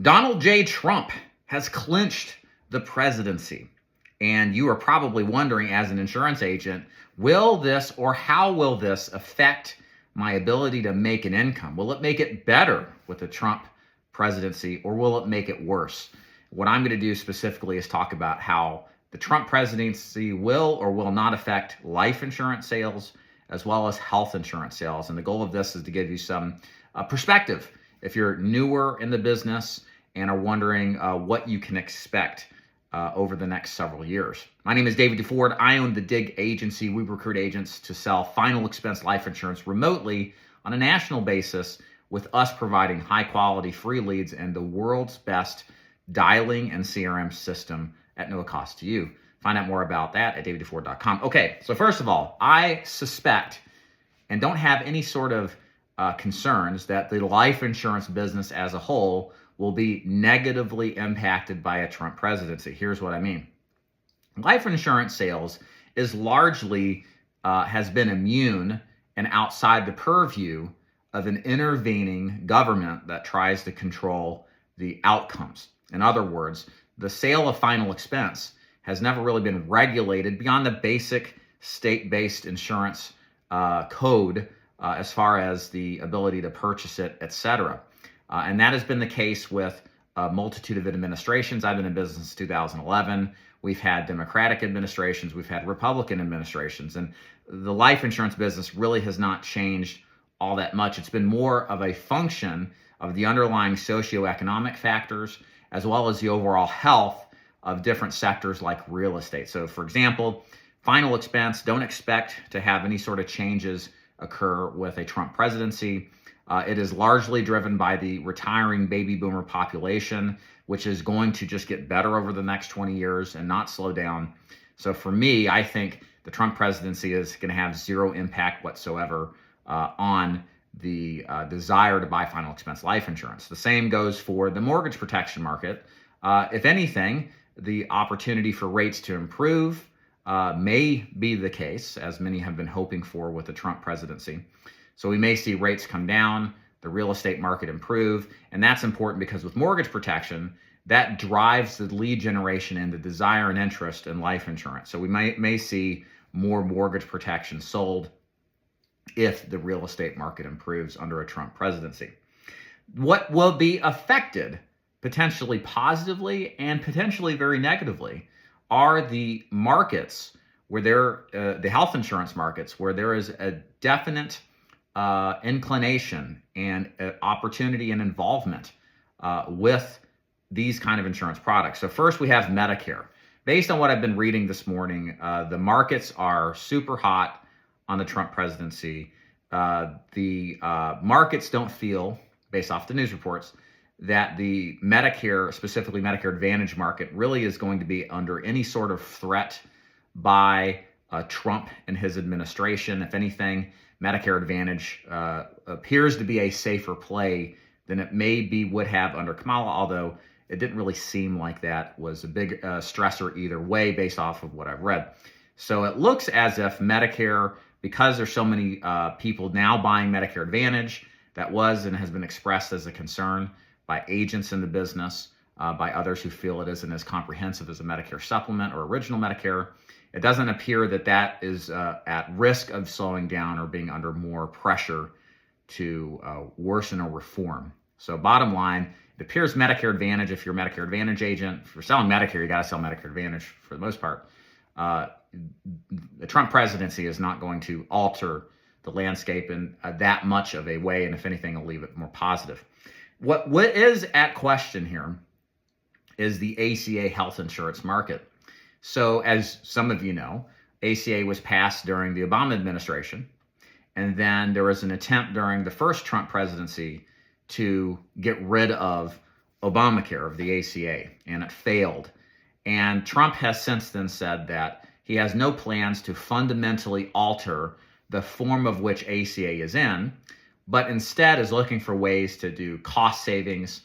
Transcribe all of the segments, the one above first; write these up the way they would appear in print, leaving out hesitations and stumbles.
Donald J. Trump has clinched the presidency. And you are probably wondering, as an insurance agent, will this or how will this affect my ability to make an income? Will it make it better with the Trump presidency, or will it make it worse? What I'm going to do specifically is talk about how the Trump presidency will or will not affect life insurance sales as well as health insurance sales. And the goal of this is to give you some perspective if you're newer in the business and are wondering what you can expect over the next several years. My name is David DeFord. I own the DIG Agency. We recruit agents to sell final expense life insurance remotely on a national basis, with us providing high quality free leads and the world's best dialing and CRM system at no cost to you. Find out more about that at daviddeford.com. Okay, so first of all, I suspect and don't have any sort of concerns that the life insurance business as a whole will be negatively impacted by a Trump presidency. Here's what I mean. Life insurance sales is largely has been immune and outside the purview of an intervening government that tries to control the outcomes. In other words, the sale of final expense has never really been regulated beyond the basic state-based insurance code as far as the ability to purchase it, etc. And that has been the case with a multitude of administrations. I've been in business since 2011. We've had Democratic administrations. We've had Republican administrations. And the life insurance business really has not changed all that much. It's been more of a function of the underlying socioeconomic factors as well as the overall health of different sectors like real estate. So, for example, final expense, don't expect to have any sort of changes occur with a Trump presidency. It is largely driven by the retiring baby boomer population, which is going to just get better over the next 20 years and not slow down. So for me, I think the Trump presidency is going to have zero impact whatsoever on the desire to buy final expense life insurance. The same goes for the mortgage protection market. If anything, the opportunity for rates to improve may be the case, as many have been hoping for with the Trump presidency. So we may see rates come down, the real estate market improve, and that's important because with mortgage protection, that drives the lead generation and the desire and interest in life insurance. So we may see more mortgage protection sold if the real estate market improves under a Trump presidency. What will be affected potentially positively and potentially very negatively are the markets where the health insurance markets, where there is a definite inclination and opportunity and involvement with these kind of insurance products. So first we have Medicare. Based on what I've been reading this morning, the markets are super hot on the Trump presidency. The markets don't feel, based off the news reports, that the Medicare, specifically Medicare Advantage market, really is going to be under any sort of threat by Trump and his administration. If anything, Medicare Advantage appears to be a safer play than it would have under Kamala, although it didn't really seem like that was a big stressor either way based off of what I've read. So it looks as if Medicare, because there's so many people now buying Medicare Advantage, that was and has been expressed as a concern by agents in the business, by others who feel it isn't as comprehensive as a Medicare supplement or original Medicare. It doesn't appear that that is at risk of slowing down or being under more pressure to worsen or reform. So bottom line, it appears Medicare Advantage, if you're a Medicare Advantage agent, if you're selling Medicare, you got to sell Medicare Advantage for the most part. The Trump presidency is not going to alter the landscape in that much of a way, and if anything, it'll leave it more positive. What is at question here is the ACA health insurance market. So as some of you know, ACA was passed during the Obama administration, and then there was an attempt during the first Trump presidency to get rid of Obamacare, of the ACA, and it failed. And Trump has since then said that he has no plans to fundamentally alter the form of which ACA is in, but instead is looking for ways to do cost savings,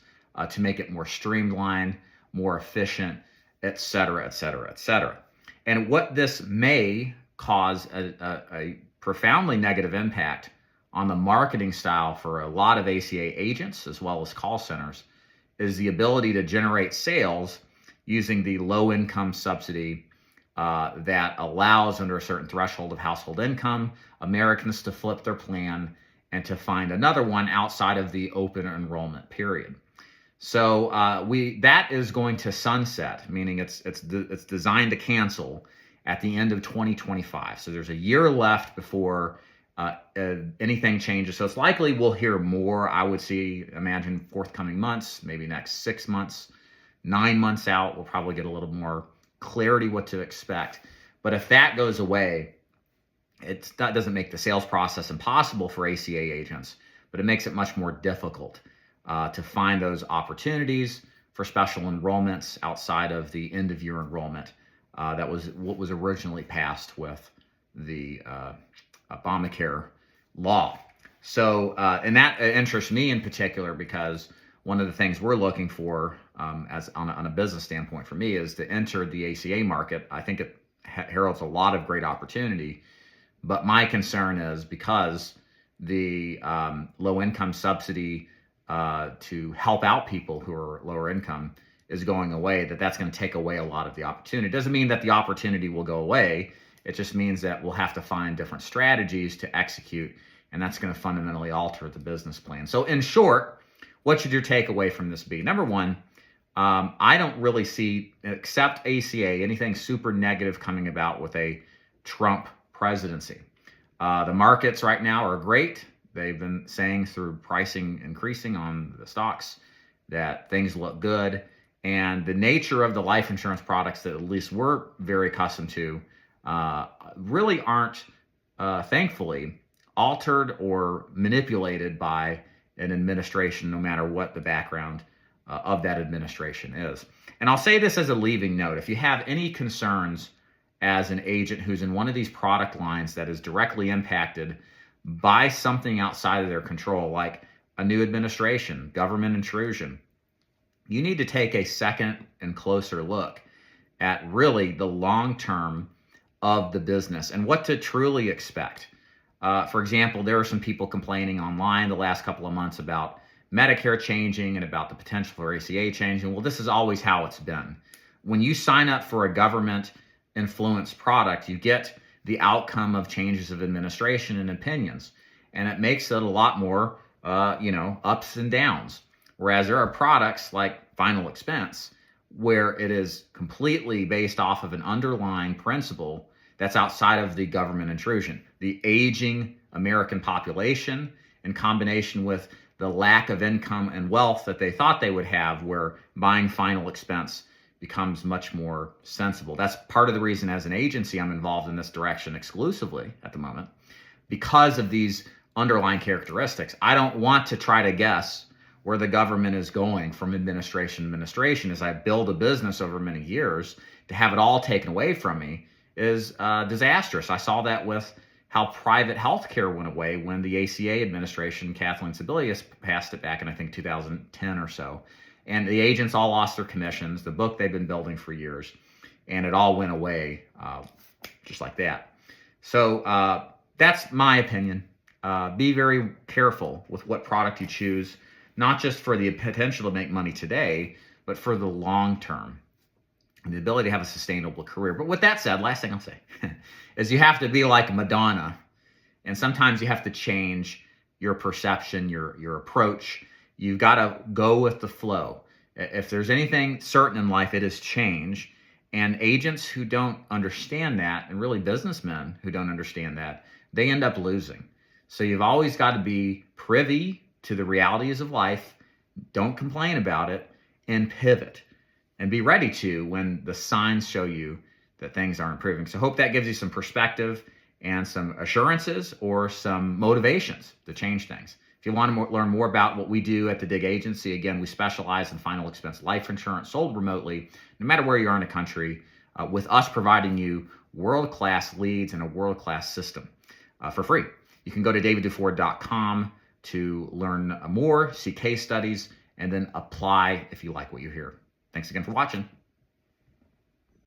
to make it more streamlined, more efficient, et cetera, et cetera, et cetera. And what this may cause a profoundly negative impact on the marketing style for a lot of ACA agents as well as call centers is the ability to generate sales using the low income subsidy that allows, under a certain threshold of household income, Americans to flip their plan and to find another one outside of the open enrollment period. So that is going to sunset, meaning it's designed to cancel at the end of 2025. So there's a year left before anything changes. So it's likely we'll hear more. I would imagine forthcoming months, maybe next 6 months, 9 months out, we'll probably get a little more clarity what to expect. But if that goes away, that doesn't make the sales process impossible for ACA agents, but it makes it much more difficult to find those opportunities for special enrollments outside of the end of year enrollment. That was what was originally passed with the Obamacare law. So, and that interests me in particular because one of the things we're looking for as on a business standpoint for me is to enter the ACA market. I think it heralds a lot of great opportunity, but my concern is because the low income subsidy to help out people who are lower income is going away, that's going to take away a lot of the opportunity. It doesn't mean that the opportunity will go away. It just means that we'll have to find different strategies to execute, and that's going to fundamentally alter the business plan. So in short, what should your takeaway from this be? Number one, I don't really see, except ACA, anything super negative coming about with a Trump presidency. The markets right now are great. They've been saying through pricing increasing on the stocks that things look good. And the nature of the life insurance products that at least we're very accustomed to really aren't, thankfully, altered or manipulated by an administration, no matter what the background of that administration is. And I'll say this as a leaving note. If you have any concerns as an agent who's in one of these product lines that is directly impacted by something outside of their control, like a new administration, government intrusion, you need to take a second and closer look at really the long term of the business and what to truly expect. For example, there are some people complaining online the last couple of months about Medicare changing and about the potential for ACA changing. Well, this is always how it's been. When you sign up for a government-influenced product, you get the outcome of changes of administration and opinions, and it makes it a lot more, ups and downs. Whereas there are products like Final Expense, where it is completely based off of an underlying principle that's outside of the government intrusion. The aging American population in combination with the lack of income and wealth that they thought they would have, where buying Final Expense becomes much more sensible. That's part of the reason as an agency I'm involved in this direction exclusively at the moment, because of these underlying characteristics. I don't want to try to guess where the government is going from administration to administration. As I build a business over many years, to have it all taken away from me is disastrous. I saw that with how private health care went away when the ACA administration, Kathleen Sebelius, passed it back in, I think, 2010 or so. And the agents all lost their commissions, the book they've been building for years, and it all went away just like that. So that's my opinion. Be very careful with what product you choose, not just for the potential to make money today, but for the long term and the ability to have a sustainable career. But with that said, last thing I'll say is you have to be like Madonna, and sometimes you have to change your perception, your approach. You've got to go with the flow. If there's anything certain in life, it is change. And agents who don't understand that, and really businessmen who don't understand that, they end up losing. So you've always got to be privy to the realities of life, don't complain about it, and pivot. And be ready to when the signs show you that things are improving. So hope that gives you some perspective and some assurances or some motivations to change things. If you want to learn more about what we do at the DIG Agency, again, we specialize in final expense life insurance sold remotely, no matter where you are in the country, with us providing you world-class leads and a world-class system for free. You can go to davidduford.com to learn more, see case studies, and then apply if you like what you hear. Thanks again for watching.